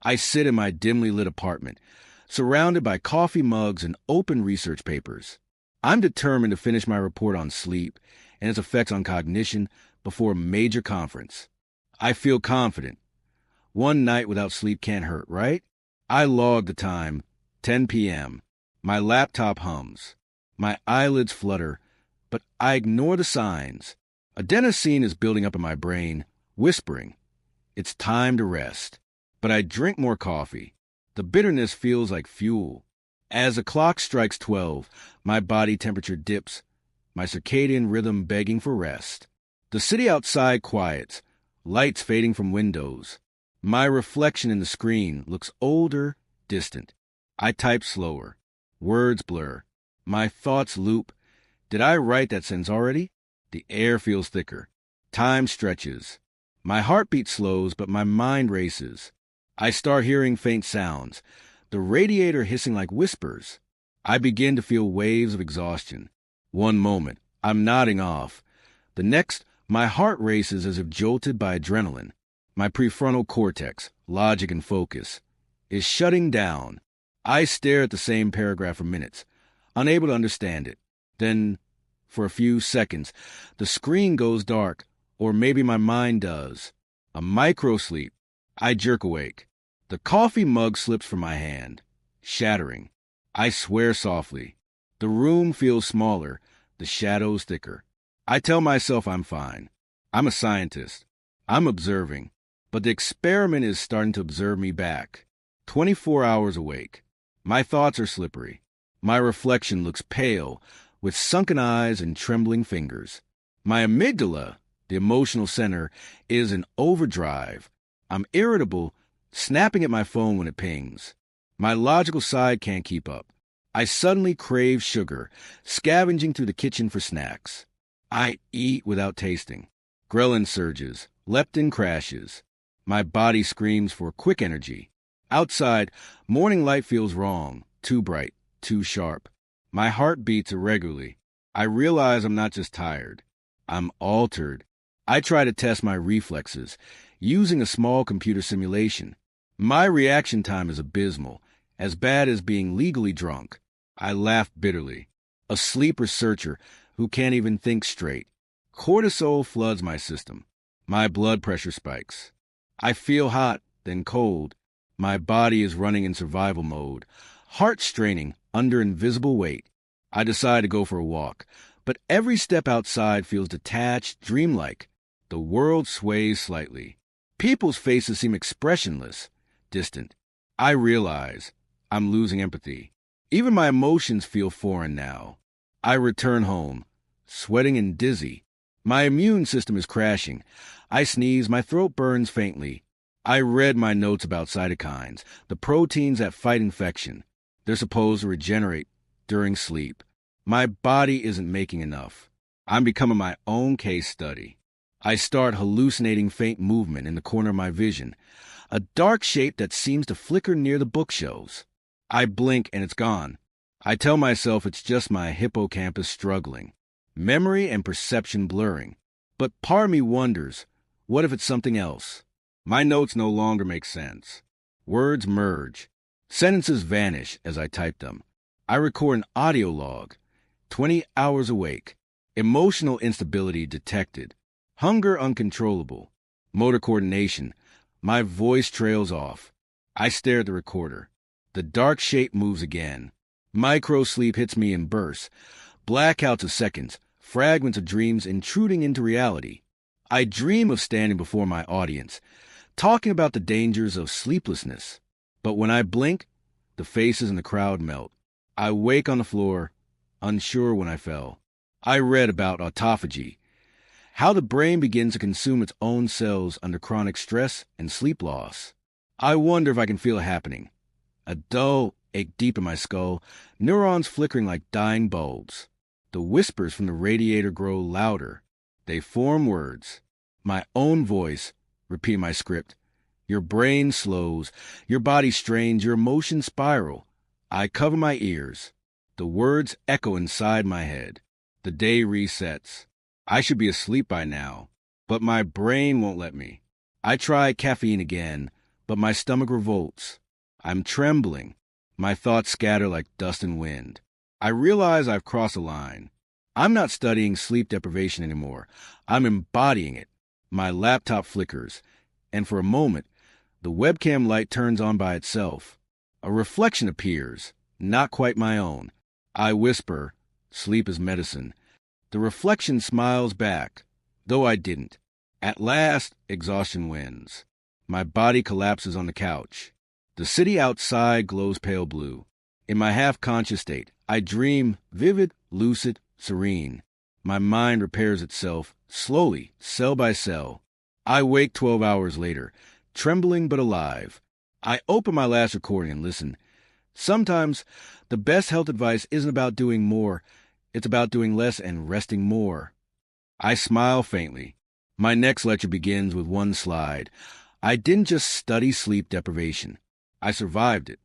I sit in my dimly lit apartment, surrounded by coffee mugs and open research papers. I'm determined to finish my report on sleep and its effects on cognition before a major conference. I feel confident. One night without sleep can't hurt, right? I log the time, 10 p.m. My laptop hums. My eyelids flutter, but I ignore the signs. Adenosine is building up in my brain, whispering, "It's time to rest." But I drink more coffee. The bitterness feels like fuel. As the clock strikes 12, my body temperature dips, my circadian rhythm begging for rest. The city outside quiets, lights fading from windows. My reflection in the screen looks older, distant. I type slower. Words blur. My thoughts loop. Did I write that sentence already? The air feels thicker. Time stretches. My heartbeat slows, but my mind races. I start hearing faint sounds, the radiator hissing like whispers. I begin to feel waves of exhaustion. One moment, I'm nodding off. The next, my heart races as if jolted by adrenaline. My prefrontal cortex, logic and focus, is shutting down. I stare at the same paragraph for minutes, unable to understand it. Then, for a few seconds, the screen goes dark, or maybe my mind does. A microsleep. I jerk awake. The coffee mug slips from my hand, shattering. I swear softly. The room feels smaller, the shadows thicker. I tell myself I'm fine. I'm a scientist. I'm observing. But the experiment is starting to observe me back. 24 hours awake. My thoughts are slippery. My reflection looks pale, with sunken eyes and trembling fingers. My amygdala, the emotional center, is in overdrive. I'm irritable, snapping at my phone when it pings. My logical side can't keep up. I suddenly crave sugar, scavenging through the kitchen for snacks. I eat without tasting. Ghrelin surges, leptin crashes. My body screams for quick energy. Outside, morning light feels wrong, too bright, too sharp. My heart beats irregularly. I realize I'm not just tired. I'm altered. I try to test my reflexes, using a small computer simulation. My reaction time is abysmal, as bad as being legally drunk. I laugh bitterly. A sleep researcher who can't even think straight. Cortisol floods my system. My blood pressure spikes. I feel hot, then cold. My body is running in survival mode, heart straining under invisible weight. I decide to go for a walk, but every step outside feels detached, dreamlike. The world sways slightly. People's faces seem expressionless, distant. I realize I'm losing empathy. Even my emotions feel foreign now. I return home, sweating and dizzy. My immune system is crashing. I sneeze, my throat burns faintly. I read my notes about cytokines, the proteins that fight infection. They're supposed to regenerate during sleep. My body isn't making enough. I'm becoming my own case study. I start hallucinating faint movement in the corner of my vision, a dark shape that seems to flicker near the bookshelves. I blink and it's gone. I tell myself it's just my hippocampus struggling, memory and perception blurring. But part of me wonders, what if it's something else? My notes no longer make sense. Words merge. Sentences vanish as I type them. I record an audio log. 20 hours awake. Emotional instability detected. Hunger uncontrollable. Motor coordination. My voice trails off. I stare at the recorder. The dark shape moves again. Microsleep hits me in bursts. Blackouts of seconds. Fragments of dreams intruding into reality. I dream of standing before my audience, talking about the dangers of sleeplessness. But when I blink, the faces in the crowd melt. I wake on the floor, unsure when I fell. I read about autophagy, how the brain begins to consume its own cells under chronic stress and sleep loss. I wonder if I can feel it happening. A dull ache deep in my skull, neurons flickering like dying bulbs. The whispers from the radiator grow louder. They form words. My own voice, repeating my script. Your brain slows, your body strains, your emotions spiral. I cover my ears. The words echo inside my head. The day resets. I should be asleep by now, but my brain won't let me. I try caffeine again, but my stomach revolts. I'm trembling. My thoughts scatter like dust and wind. I realize I've crossed a line. I'm not studying sleep deprivation anymore. I'm embodying it. My laptop flickers, and for a moment, the webcam light turns on by itself. A reflection appears, not quite my own. I whisper, "Sleep is medicine." The reflection smiles back, though I didn't. At last, exhaustion wins. My body collapses on the couch. The city outside glows pale blue. In my half-conscious state, I dream vivid, lucid, serene. My mind repairs itself, slowly, cell by cell. I wake 12 hours later, trembling but alive. I open my last recording and listen. Sometimes, the best health advice isn't about doing more. It's about doing less and resting more. I smile faintly. My next lecture begins with one slide. I didn't just study sleep deprivation. I survived it.